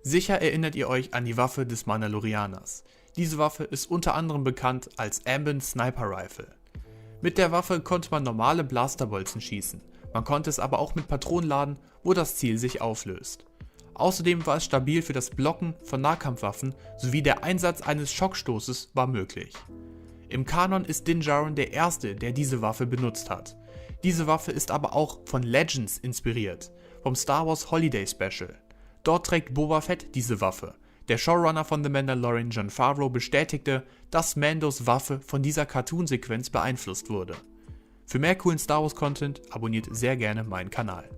Sicher erinnert ihr euch an die Waffe des Mandalorianers. Diese Waffe ist unter anderem bekannt als Amban Sniper Rifle. Mit der Waffe konnte man normale Blasterbolzen schießen, man konnte es aber auch mit Patronen laden, wo das Ziel sich auflöst. Außerdem war es stabil für das Blocken von Nahkampfwaffen sowie der Einsatz eines Schockstoßes war möglich. Im Kanon ist Din Djarin der erste, der diese Waffe benutzt hat. Diese Waffe ist aber auch von Legends inspiriert, vom Star Wars Holiday Special. Dort trägt Boba Fett diese Waffe. Der Showrunner von The Mandalorian, Jon Favreau, bestätigte, dass Mandos Waffe von dieser Cartoon-Sequenz beeinflusst wurde. Für mehr coolen Star Wars Content abonniert sehr gerne meinen Kanal.